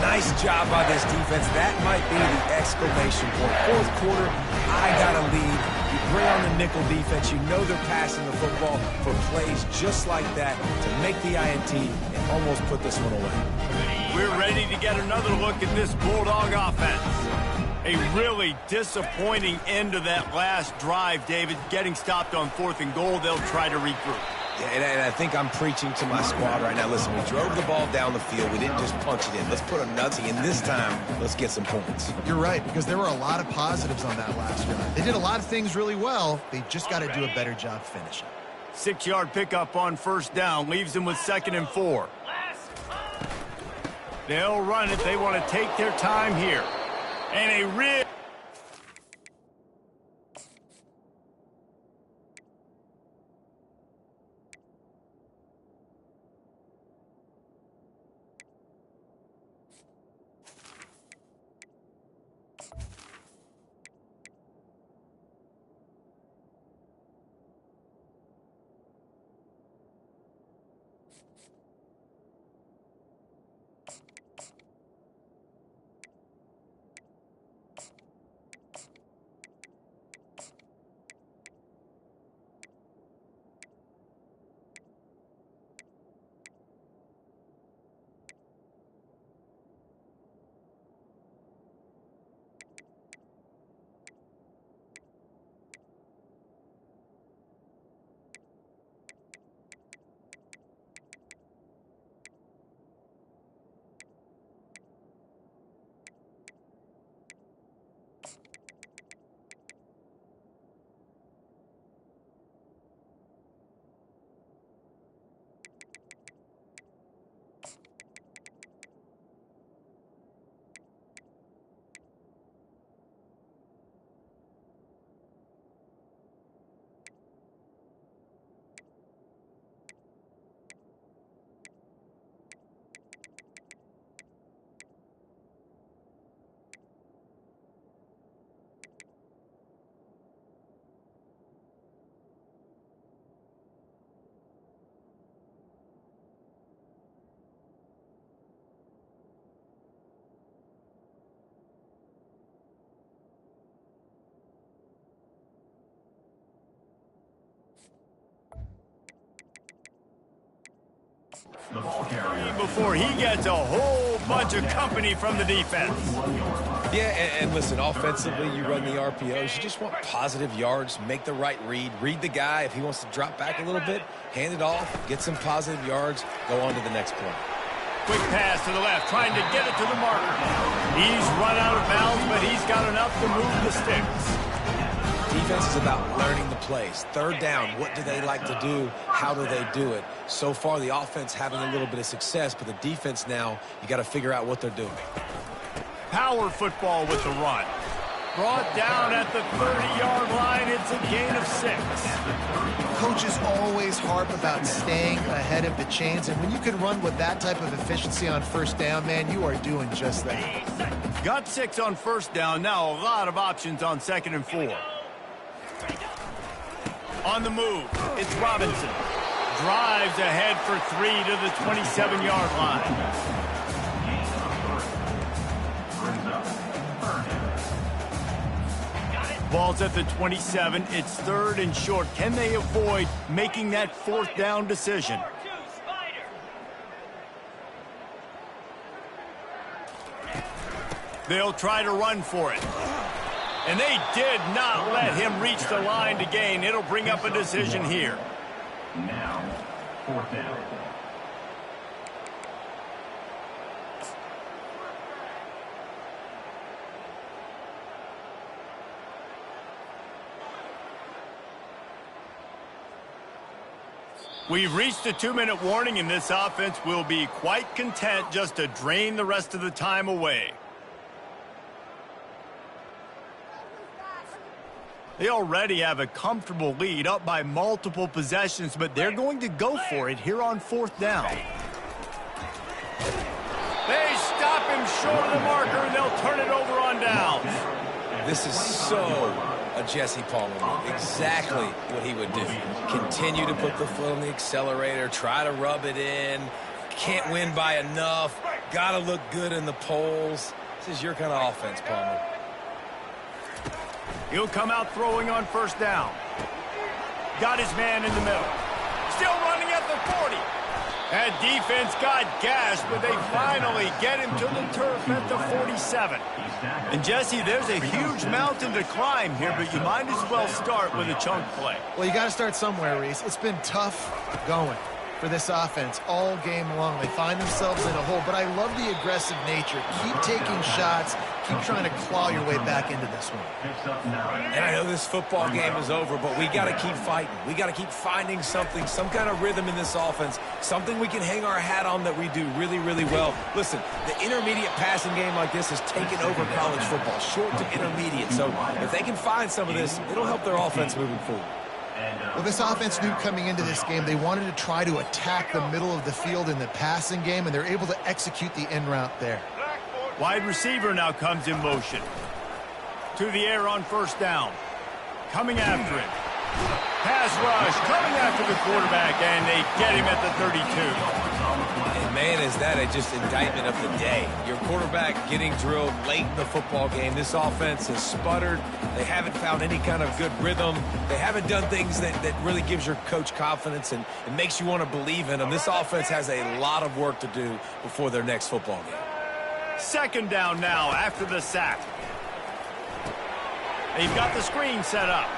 Nice job by this defense. That might be the exclamation point. 4th quarter, I got a lead. You bring on the nickel defense. You know they're passing the football for plays just like that to make the INT and almost put this one away. We're ready to get another look at this Bulldog offense. A really disappointing end to that last drive, David. Getting stopped on 4th and goal, they'll try to regroup. Yeah, and I think I'm preaching to my squad right now. Listen, we drove the ball down the field. We didn't just punch it in. Let's put a nutty, and this time, let's get some points. You're right, because there were a lot of positives on that last drive. They did a lot of things really well. They just got to do a better job finishing. 6-yard pickup on 1st down. Leaves them with 2nd and 4. They'll run it. They want to take their time here. And a real... The ball carrier. Before he gets a whole bunch of company from the defense. Yeah, and listen, offensively, you run the RPOs. You just want positive yards, make the right read the guy. If he wants to drop back a little bit, hand it off, get some positive yards, go on to the next play. Quick pass to the left, trying to get it to the marker. He's run out of bounds, but he's got enough to move the sticks. Defense is about learning the plays. 3rd down, what do they like to do? How do they do it? So far, the offense having a little bit of success, but the defense now, you got to figure out what they're doing. Power football with the run. Brought down at the 30-yard line. It's a gain of 6. Coaches always harp about staying ahead of the chains, and when you can run with that type of efficiency on 1st down, man, you are doing just that. Got 6 on first down. Now a lot of options on 2nd and 4. On the move, it's Robinson. Drives ahead for 3 to the 27-yard line. Ball's at the 27. It's 3rd and short. Can they avoid making that 4th down decision? They'll try to run for it. And they did not let him reach the line to gain. It'll bring up a decision here. Now, 4th down. We've reached a 2-minute warning, and this offense will be quite content just to drain the rest of the time away. They already have a comfortable lead, up by multiple possessions, but they're going to go for it here on 4th down. They stop him short of the marker, and they'll turn it over on downs. This is so a Jesse Palmer move. Exactly what he would do. Continue to put the foot on the accelerator, try to rub it in. Can't win by enough. Got to look good in the polls. This is your kind of offense, Palmer. He'll come out throwing on 1st down. Got his man in the middle. Still running at the 40. That defense got gashed, but they finally get him to the turf at the 47. And, Jesse, there's a huge mountain to climb here, but you might as well start with a chunk play. Well, you got to start somewhere, Reese. It's been tough going for this offense all game long. They find themselves in a hole, but I love the aggressive nature. Keep taking shots. Keep trying to claw your way back into this one. And I know this football game is over, but we got to keep fighting. We got to keep finding something, some kind of rhythm in this offense, something we can hang our hat on that we do really, really well. Listen, the intermediate passing game like this has taken over college football, short to intermediate. So if they can find some of this, it'll help their offense moving forward. Well, this offense knew coming into this game they wanted to try to attack the middle of the field in the passing game, and they're able to execute the in route there. Wide receiver now comes in motion. To the air on 1st down. Coming after him. Pass rush coming after the quarterback, and they get him at the 32. And man, is that just indictment of the day. Your quarterback getting drilled late in the football game. This offense has sputtered. They haven't found any kind of good rhythm. They haven't done things that really gives your coach confidence and it makes you want to believe in them. This offense has a lot of work to do before their next football game. 2nd down now after the sack. They've got the screen set up.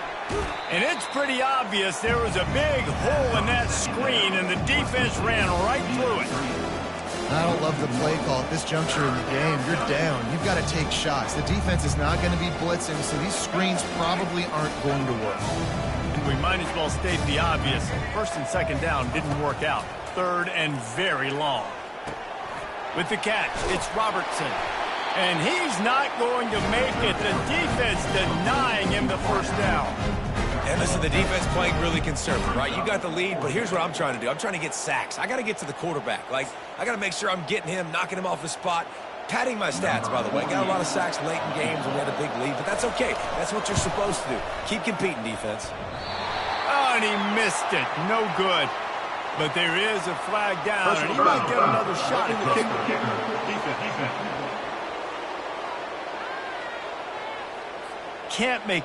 And it's pretty obvious there was a big hole in that screen, and the defense ran right through it. I don't love the play call at this juncture in the game. You're down. You've got to take shots. The defense is not going to be blitzing, so these screens probably aren't going to work. We might as well state the obvious. 1st and 2nd down didn't work out. 3rd and very long. With the catch, it's Robertson. And he's not going to make it. The defense denying him the 1st down. And listen, the defense playing really conservative, right? You got the lead, but here's what I'm trying to do. I'm trying to get sacks. I got to get to the quarterback. Like, I got to make sure I'm getting him, knocking him off his spot. Padding my stats, by the way. Got a lot of sacks late in games when we had a big lead, but that's okay. That's what you're supposed to do. Keep competing, defense. Oh, and he missed it. No good. But there is a flag down, and he might get another shot at the kicker. Can't make...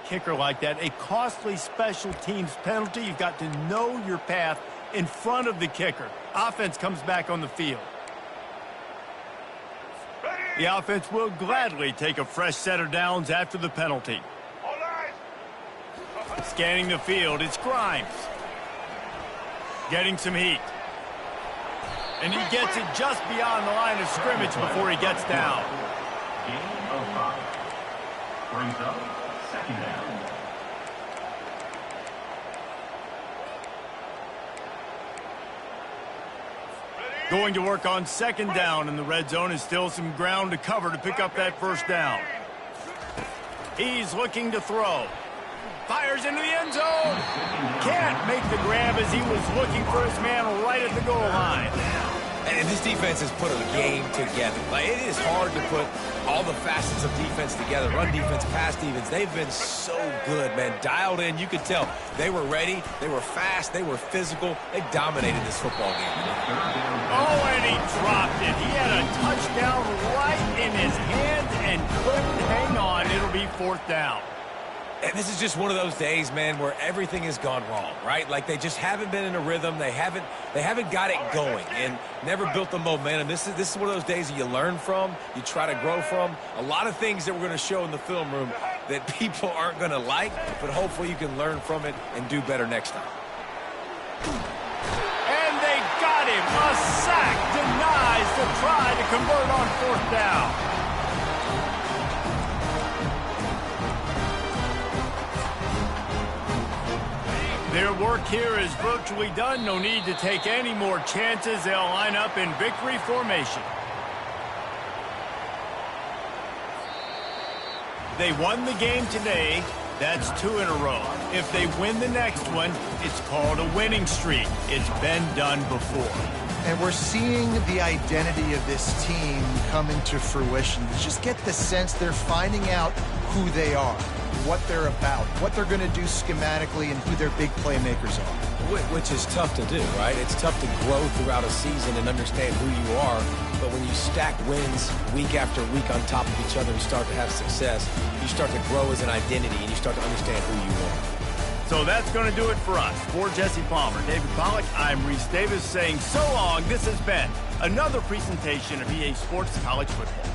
kicker like that, a costly special teams penalty. You've got to know your path in front of the kicker. Offense comes back on the field. The offense will gladly take a fresh set of downs after the penalty. Scanning the field, it's Grimes. Getting some heat. And he gets it just beyond the line of scrimmage before he gets down. Gain of 5. Brings up second down. Going to work on second down, and the red zone is still some ground to cover to pick up that first down. He's looking to throw. Fires into the end zone. Can't make the grab as he was looking for his man right at the goal line. And this defense has put a game together. Like, it is hard to put all the facets of defense together. Run defense, pass defense. They've been so good, man. Dialed in. You could tell they were ready. They were fast. They were physical. They dominated this football game. Oh, and he dropped it. He had a touchdown right in his hands and couldn't hang on. It'll be fourth down. And this is just one of those days, man, where everything has gone wrong, right? Like, they just haven't been in a rhythm. They haven't got it going and never built the momentum. This is one of those days that you learn from, you try to grow from. A lot of things that we're going to show in the film room that people aren't going to like, but hopefully you can learn from it and do better next time. And they got him. A sack denies the try to convert on fourth down. Their work here is virtually done. No need to take any more chances. They'll line up in victory formation. They won the game today. That's 2 in a row. If they win the next one, it's called a winning streak. It's been done before. And we're seeing the identity of this team come into fruition. You just get the sense they're finding out who they are, what they're about, what they're going to do schematically, and who their big playmakers are. Which is tough to do, right? It's tough to grow throughout a season and understand who you are. But when you stack wins week after week on top of each other and start to have success, you start to grow as an identity and you start to understand who you are. So that's going to do it for us. For Jesse Palmer, David Pollack, I'm Reese Davis saying so long. This has been another presentation of EA Sports College Football.